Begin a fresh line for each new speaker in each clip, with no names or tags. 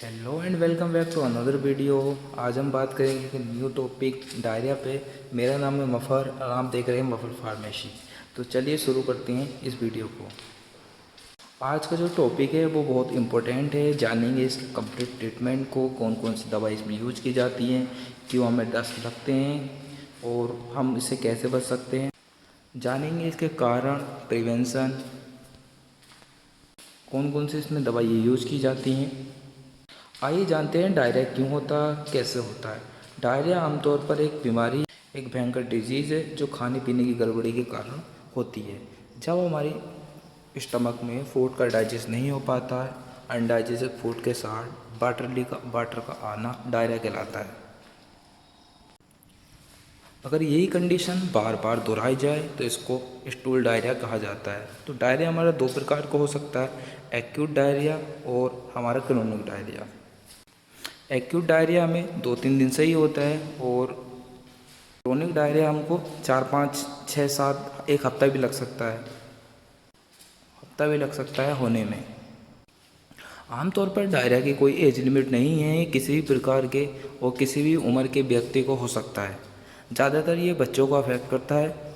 Hello and welcome back to another video. आज हम बात करेंगे कि न्यू टॉपिक डायरिया पे। मेरा नाम है मफ़र और आप देख रहे हैं मफ़र फार्मेसी। तो चलिए शुरू करते हैं इस वीडियो को। आज का जो टॉपिक है वो बहुत इम्पोर्टेंट है। जानेंगे इसके कंप्लीट ट्रीटमेंट को, कौन कौन सी दवाई इसमें यूज की जाती हैं, क्यों हमें दस्त लगते हैं और हम इससे कैसे बच सकते हैं। जानेंगे इसके कारण, प्रिवेंशन, कौन कौन सी इसमें दवाइयाँ यूज की जाती हैं। आइए जानते हैं डायरिया क्यों होता है, कैसे होता है। डायरिया आमतौर पर एक बीमारी, एक भयंकर डिजीज़ है जो खाने पीने की गड़बड़ी के कारण होती है। जब हमारी स्टमक में फूड का डाइजेस्ट नहीं हो पाता है, अनडाइजेस्टेड फूड के साथ वाटर का आना डायरिया कहलाता है। अगर यही कंडीशन बार बार दोहराई जाए तो इसको स्टूल डायरिया कहा जाता है। तो डायरिया हमारा दो प्रकार का हो सकता है, एक्यूट डायरिया और हमारा क्रोनिक डायरिया। एक्यूट डायरिया हमें 2-3 दिन से ही होता है और क्रोनिक डायरिया हमको 4-5-6-7 एक हफ्ता भी लग सकता है, होने में। आमतौर पर डायरिया की कोई एज लिमिट नहीं है, किसी भी प्रकार के और किसी भी उम्र के व्यक्ति को हो सकता है। ज़्यादातर ये बच्चों को अफेक्ट करता है।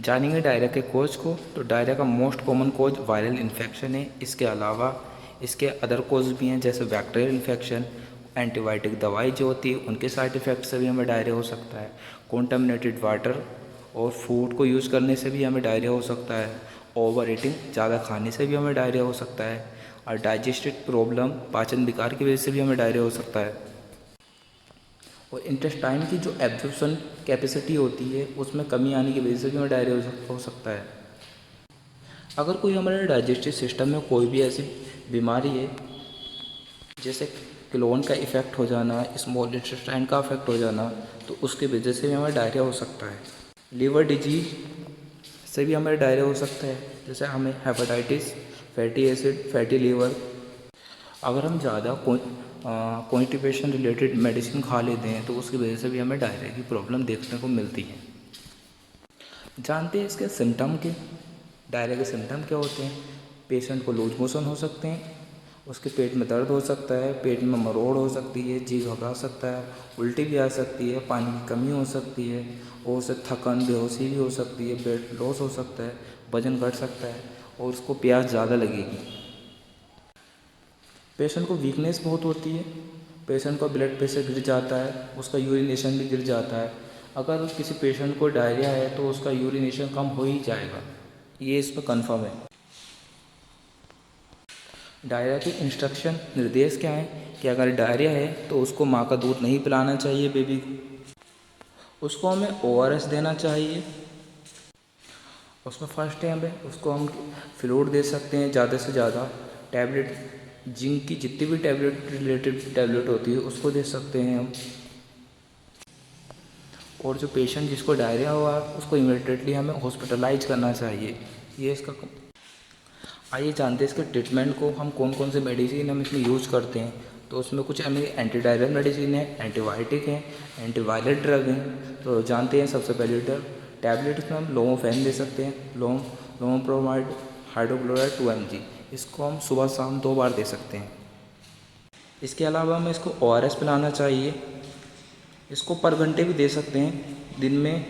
जानेंगे डायरिया के कोज को। तो डायरिया का most common cause viral infection है। इसके अलावा इसके अदर कोज भी हैं, जैसे बैक्टीरियल इन्फेक्शन, एंटीबायोटिक दवाई जो होती है उनके साइड इफ़ेक्ट से भी हमें डायरिया हो सकता है। कॉन्टामिनेटेड वाटर और फूड को यूज़ करने से भी हमें डायरिया हो सकता है। ओवर ईटिंग, ज़्यादा खाने से भी हमें डायरिया हो सकता है। और डाइजेस्टिव प्रॉब्लम, पाचन विकार की वजह से भी हमें डायरिया हो सकता है। और इंटेस्टाइन की जो एब्जॉर्प्शन कैपेसिटी होती है उसमें कमी आने की वजह से भी हमें डायरिया हो सकता है। अगर कोई हमारे डाइजेस्टिव सिस्टम में कोई भी ऐसी बीमारी है, जैसे क्लोन का इफ़ेक्ट हो जाना, स्मॉल इंटेस्टाइन का इफेक्ट हो जाना, तो उसकी वजह से भी हमें डायरिया हो सकता है। लीवर डिजीज से भी हमें डायरिया हो सकता है, जैसे हमें hepatitis, fatty acid, fatty liver. अगर हम ज़्यादा कॉन्स्टिपेशन रिलेटेड मेडिसिन खा लेते हैं तो उसकी वजह से भी हमें डायरिया की प्रॉब्लम देखने को मिलती है। जानते हैं इसके सिम्टम के। डायरिया के सिम्टम क्या होते हैं? पेशेंट को लूज मोशन हो सकते हैं, उसके पेट में दर्द हो सकता है, पेट में मरोड़ हो सकती है, जी घबरा सकता है, उल्टी भी आ सकती है, पानी की कमी हो सकती है, और उससे थकान, बेहोशी भी हो सकती है, वेट लॉस हो सकता है, वजन घट सकता है और उसको प्यास ज़्यादा लगेगी। पेशेंट को वीकनेस बहुत होती है, पेशेंट का ब्लड प्रेशर गिर जाता है, उसका यूरिनेशन भी गिर जाता है। अगर किसी पेशेंट को डायरिया है तो उसका यूरिनेशन कम हो ही जाएगा, ये इस पर कन्फर्म है। डायरिया के इंस्ट्रक्शन, निर्देश क्या है कि अगर डायरिया है तो उसको माँ का दूध नहीं पिलाना चाहिए बेबी को। उसको हमें ORS देना चाहिए। उसमें फर्स्ट टाइम है उसको हम फ्लूइड दे सकते हैं ज़्यादा से ज़्यादा। टैबलेट, जिंक की जितनी भी टैबलेट रिलेटेड टैबलेट होती है उसको दे सकते हैं हम। और जो पेशेंट जिसको डायरिया हुआ उसको इमीडिएटली हमें हॉस्पिटलाइज करना चाहिए। ये इसका। आइए जानते हैं इसके ट्रीटमेंट को। हम कौन कौन से मेडिसिन हम इसमें यूज़ करते हैं। तो उसमें कुछ एंटी डायरियल मेडिसिन है, एंटीबायोटिक हैं, एंटीवायरल ड्रग हैं। तो जानते हैं सबसे पहले टैबलेट्स में हम लोमोफेन दे सकते हैं, लोमोप्रोमाइड हाइड्रोक्लोराइड 2 mg। इसको हम सुबह शाम 2 बार दे सकते हैं। इसके अलावा हमें इसको ORS पिलाना चाहिए। इसको पर घंटे भी दे सकते हैं, दिन में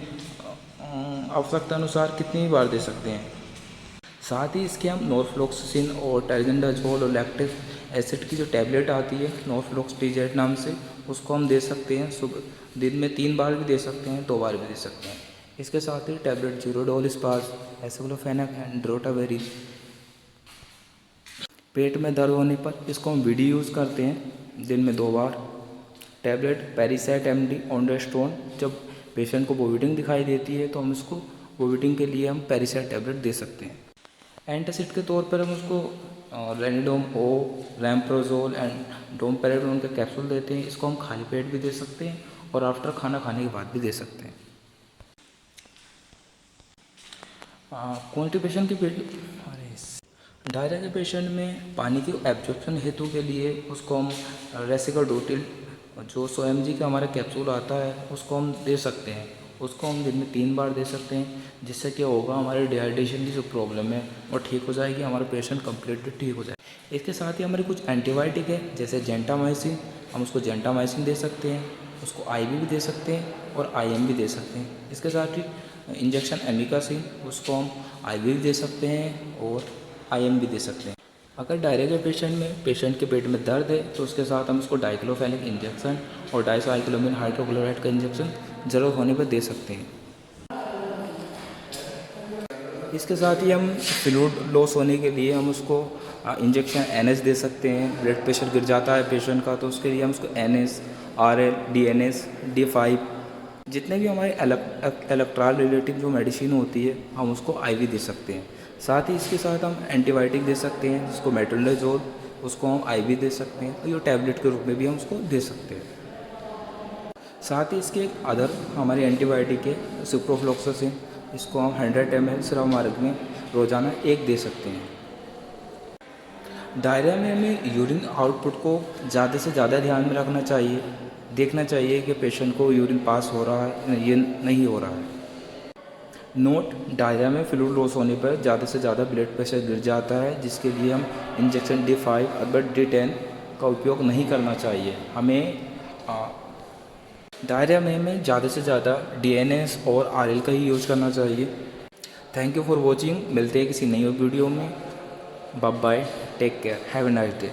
आवश्यकता अनुसार कितनी बार दे सकते हैं। साथ ही इसके हम नॉरफ्लॉक्सिसिन और टेल्बेंडाजोल और लैक्टिक एसिड की जो टैबलेट आती है नॉरफ्लॉक्सटीजेट नाम से, उसको हम दे सकते हैं। सुबह दिन में 3 बार भी दे सकते हैं, 2 बार भी दे सकते हैं। इसके साथ ही टैबलेट ज़ीरोडोल स्पास, एसिक्लोफेनेक एंड ड्रोटावेरी। पेट में दर्द होने पर इसको हम VD यूज़ करते हैं, दिन में 2 बार। टैबलेट पेरिसेट MD ऑनडेस्टोन, जब पेशेंट को वोमिटिंग दिखाई देती है तो हम इसको वोमिटिंग के लिए हम पेरिसेट टैबलेट दे सकते हैं। एंटासिड के तौर पर हम उसको रेनिडोम ओ, रैमप्रोजोल एंड डोमपेरेडोन का कैप्सूल देते हैं। इसको हम खाली पेट भी दे सकते हैं और आफ्टर खाना खाने के बाद भी दे सकते हैं। कॉन्स्टिपेशन के डायरिया के पेशेंट में पानी की एब्जॉर्प्शन हेतु के लिए उसको हम रेसिकाडोटिल जो 100 mg का हमारा कैप्सूल आता है उसको हम दे सकते हैं। उसको हम दिन में 3 बार दे सकते हैं, जिससे क्या होगा, हमारे डिहाइड्रेशन की जो प्रॉब्लम है वो ठीक हो जाएगी, हमारा पेशेंट कम्प्लीटली ठीक हो जाएगा। इसके साथ ही हमारे कुछ एंटीबायोटिक है, जैसे जेंटामाइसिन, हम उसको जेंटामाइसिन दे सकते हैं, उसको आईवी भी दे सकते हैं और आईएम भी दे सकते हैं। इसके साथ ही इंजेक्शन एमिकासिन, उसको हम आईवी भी दे सकते हैं और आईएम भी दे सकते हैं। अगर डायरिया के पेशेंट के पेट में दर्द है तो उसके साथ हम उसको डाइक्लोफेनिक इंजेक्शन और डाइसाइक्लोमिन हाइड्रोक्लोराइड का इंजेक्शन ज़रूरत होने पर दे सकते हैं। इसके साथ ही हम फ्लूइड लॉस होने के लिए हम उसको इंजेक्शन एनएस दे सकते हैं। ब्लड प्रेशर गिर जाता है पेशेंट का तो उसके लिए हम उसको एनएस, आरएल, डीएनएस, डी5, जितने भी हमारे इलेक्ट्रॉल रिलेटिव जो मेडिसिन होती है हम उसको आईवी दे सकते हैं। साथ ही इसके साथ हम एंटीबायोटिक दे सकते हैं, जिसको मेट्रोनिडाज़ोल, उसको हम आईवी दे सकते हैं, और ये टैबलेट के रूप में भी हम उसको दे सकते हैं। साथ ही इसके एक अदर हमारी एंटीबायोटिक है सिप्रोफ्लॉक्सासिन, इसको हम 100 ml सिरप मार्ग में रोज़ाना 1 दे सकते हैं। डायरिया में हमें यूरिन आउटपुट को ज़्यादा से ज़्यादा ध्यान में रखना चाहिए, देखना चाहिए कि पेशेंट को यूरिन पास हो रहा है या नहीं हो रहा है। नोट: डायरिया में फ्लूइड लॉस होने पर ज़्यादा से ज़्यादा ब्लड प्रेशर गिर जाता है, जिसके लिए हम इंजेक्शन D5 अथवा D10 का उपयोग नहीं करना चाहिए। डायरिया में हमें ज़्यादा से ज़्यादा DNS और RL का ही यूज़ करना चाहिए। Thank you for watching. मिलते हैं किसी नई वीडियो में। Bye bye, take care, have a nice day.